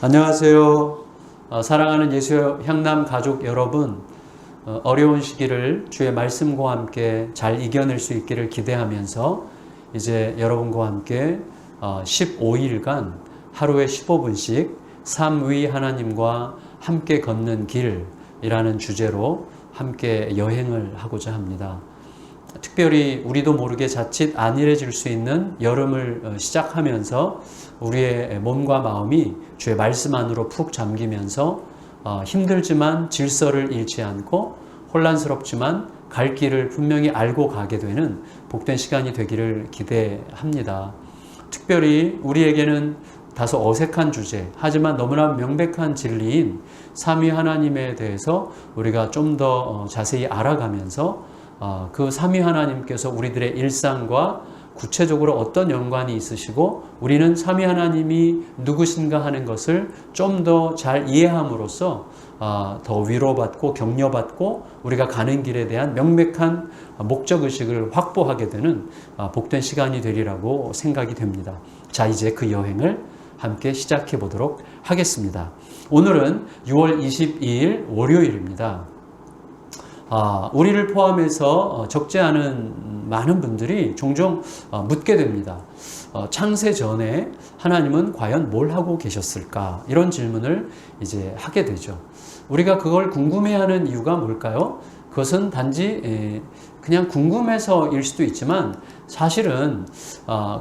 안녕하세요. 사랑하는 예수 향남 가족 여러분, 어려운 시기를 주의 말씀과 함께 잘 이겨낼 수 있기를 기대하면서 이제 여러분과 함께 15일간 하루에 15분씩 삼위 하나님과 함께 걷는 길이라는 주제로 함께 여행을 하고자 합니다. 특별히 우리도 모르게 자칫 안일해질 수 있는 여름을 시작하면서 우리의 몸과 마음이 주의 말씀 안으로 푹 잠기면서 힘들지만 질서를 잃지 않고 혼란스럽지만 갈 길을 분명히 알고 가게 되는 복된 시간이 되기를 기대합니다. 특별히 우리에게는 다소 어색한 주제, 하지만 너무나 명백한 진리인 삼위 하나님에 대해서 우리가 좀 더 자세히 알아가면서 그 삼위 하나님께서 우리들의 일상과 구체적으로 어떤 연관이 있으시고 우리는 삼위 하나님이 누구신가 하는 것을 좀 더 잘 이해함으로써 더 위로받고 격려받고 우리가 가는 길에 대한 명백한 목적의식을 확보하게 되는 복된 시간이 되리라고 생각이 됩니다. 자, 이제 그 여행을 함께 시작해 보도록 하겠습니다. 오늘은 6월 22일 월요일입니다. 우리를 포함해서 적지 않은 많은 분들이 종종 묻게 됩니다. 창세 전에 하나님은 과연 뭘 하고 계셨을까? 이런 질문을 이제 하게 되죠. 우리가 그걸 궁금해하는 이유가 뭘까요? 그것은 단지 그냥 궁금해서일 수도 있지만 사실은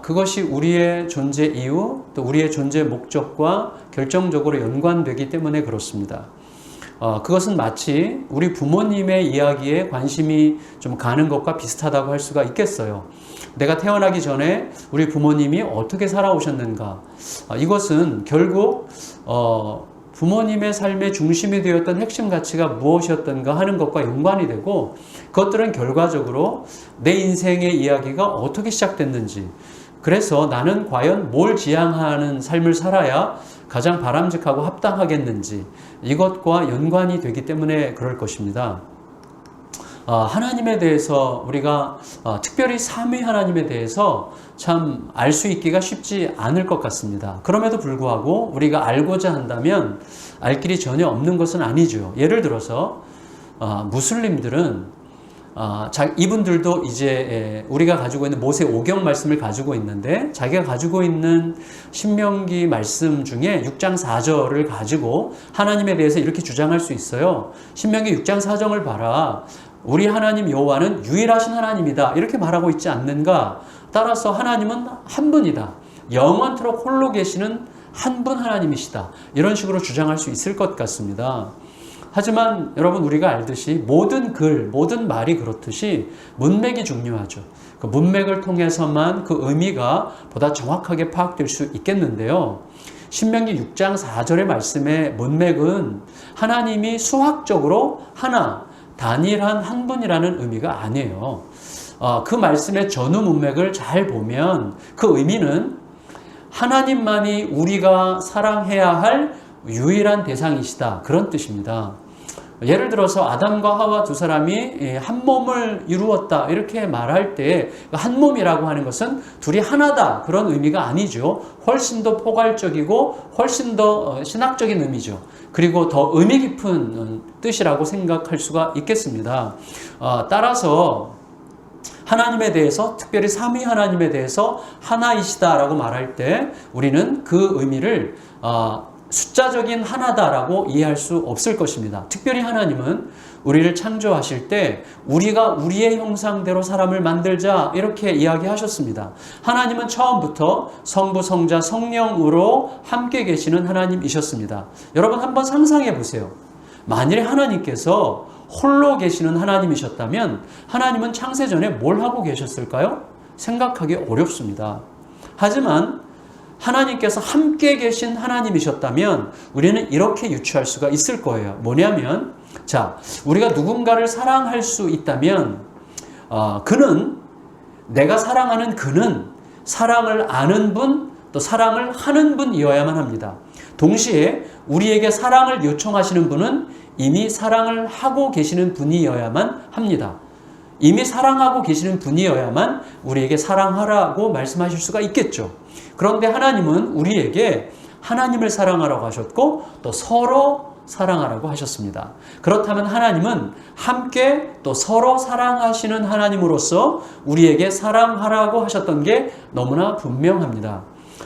그것이 우리의 존재 이유 또 우리의 존재 목적과 결정적으로 연관되기 때문에 그렇습니다. 그것은 마치 우리 부모님의 이야기에 관심이 좀 가는 것과 비슷하다고 할 수가 있겠어요. 내가 태어나기 전에 우리 부모님이 어떻게 살아오셨는가? 이것은 결국 부모님의 삶의 중심이 되었던 핵심 가치가 무엇이었던가 하는 것과 연관이 되고 그것들은 결과적으로 내 인생의 이야기가 어떻게 시작됐는지 그래서 나는 과연 뭘 지향하는 삶을 살아야 가장 바람직하고 합당하겠는지 이것과 연관이 되기 때문에 그럴 것입니다. 하나님에 대해서 우리가 특별히 삼위 하나님에 대해서 참 알 수 있기가 쉽지 않을 것 같습니다. 그럼에도 불구하고 우리가 알고자 한다면 알 길이 전혀 없는 것은 아니죠. 예를 들어서 무슬림들은 이분들도 이제 우리가 가지고 있는 모세 오경 말씀을 가지고 있는데 자기가 가지고 있는 신명기 말씀 중에 6장 4절을 가지고 하나님에 대해서 이렇게 주장할 수 있어요. 신명기 6장 4절을 봐라. 우리 하나님 여호와는 유일하신 하나님이다. 이렇게 말하고 있지 않는가? 따라서 하나님은 한 분이다. 영원토록 홀로 계시는 한 분 하나님이시다. 이런 식으로 주장할 수 있을 것 같습니다. 하지만 여러분 우리가 알듯이 모든 글, 모든 말이 그렇듯이 문맥이 중요하죠. 그 문맥을 통해서만 그 의미가 보다 정확하게 파악될 수 있겠는데요. 신명기 6장 4절의 말씀의 문맥은 하나님이 수학적으로 하나, 단일한 한 분이라는 의미가 아니에요. 그 말씀의 전후 문맥을 잘 보면 그 의미는 하나님만이 우리가 사랑해야 할 유일한 대상이시다. 그런 뜻입니다. 예를 들어서 아담과 하와 두 사람이 한 몸을 이루었다 이렇게 말할 때 한 몸이라고 하는 것은 둘이 하나다 그런 의미가 아니죠. 훨씬 더 포괄적이고 훨씬 더 신학적인 의미죠. 그리고 더 의미 깊은 뜻이라고 생각할 수가 있겠습니다. 따라서 하나님에 대해서 특별히 삼위 하나님에 대해서 하나이시다라고 말할 때 우리는 그 의미를 숫자적인 하나다라고 이해할 수 없을 것입니다. 특별히 하나님은 우리를 창조하실 때 우리가 우리의 형상대로 사람을 만들자 이렇게 이야기하셨습니다. 하나님은 처음부터 성부, 성자, 성령으로 함께 계시는 하나님이셨습니다. 여러분 한번 상상해 보세요. 만일에 하나님께서 홀로 계시는 하나님이셨다면 하나님은 창세 전에 뭘 하고 계셨을까요? 생각하기 어렵습니다. 하지만 하나님께서 함께 계신 하나님이셨다면 우리는 이렇게 유추할 수가 있을 거예요. 뭐냐면 우리가 누군가를 사랑할 수 있다면 내가 사랑하는 그는 사랑을 아는 분, 또 사랑을 하는 분이어야만 합니다. 동시에 우리에게 사랑을 요청하시는 분은 이미 사랑을 하고 계시는 분이어야만 합니다. 이미 사랑하고 계시는 분이어야만 우리에게 사랑하라고 말씀하실 수가 있겠죠. 그런데 하나님은 우리에게 하나님을 사랑하라고 하셨고 또 서로 사랑하라고 하셨습니다. 그렇다면 하나님은 함께 또 서로 사랑하시는 하나님으로서 우리에게 사랑하라고 하셨던 게 너무나 분명합니다.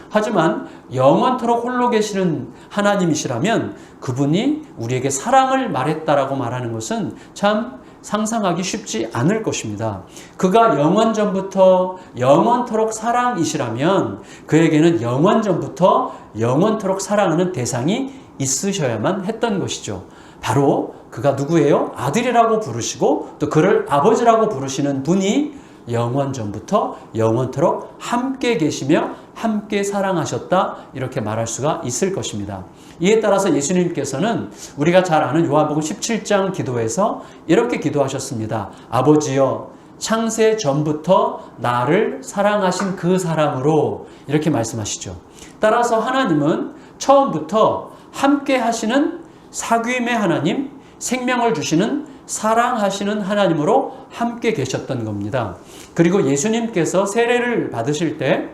하지만 영원토록 홀로 계시는 하나님이시라면 그분이 우리에게 사랑을 말했다라고 말하는 것은 참 상상하기 쉽지 않을 것입니다. 그가 영원전부터 영원토록 사랑이시라면 그에게는 영원전부터 영원토록 사랑하는 대상이 있으셔야만 했던 것이죠. 바로 그가 누구예요? 아들이라고 부르시고 또 그를 아버지라고 부르시는 분이 영원전부터 영원토록 함께 계시며 함께 사랑하셨다, 이렇게 말할 수가 있을 것입니다. 이에 따라서 예수님께서는 우리가 잘 아는 요한복음 17장 기도에서 이렇게 기도하셨습니다. 아버지여, 창세 전부터 나를 사랑하신 그 사랑으로, 이렇게 말씀하시죠. 따라서 하나님은 처음부터 함께 하시는 사귐의 하나님, 생명을 주시는 사랑하시는 하나님으로 함께 계셨던 겁니다. 그리고 예수님께서 세례를 받으실 때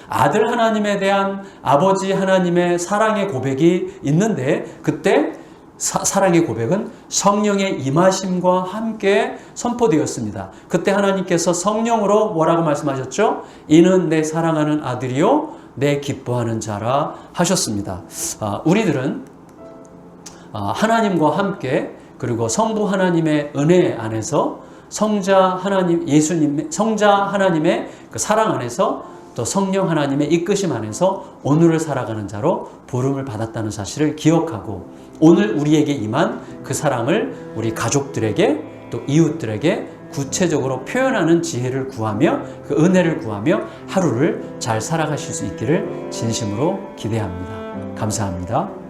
아들 하나님에 대한 아버지 하나님의 사랑의 고백이 있는데, 그때 사랑의 고백은 성령의 임하심과 함께 선포되었습니다. 그때 하나님께서 성령으로 뭐라고 말씀하셨죠? 이는 내 사랑하는 아들이요 내 기뻐하는 자라 하셨습니다. 우리들은 하나님과 함께, 그리고 성부 하나님의 은혜 안에서 성자 하나님의 그 사랑 안에서 또 성령 하나님의 이끄심 안에서 오늘을 살아가는 자로 부름을 받았다는 사실을 기억하고, 오늘 우리에게 임한 그 사랑을 우리 가족들에게 또 이웃들에게 구체적으로 표현하는 지혜를 구하며 그 은혜를 구하며 하루를 잘 살아가실 수 있기를 진심으로 기대합니다. 감사합니다.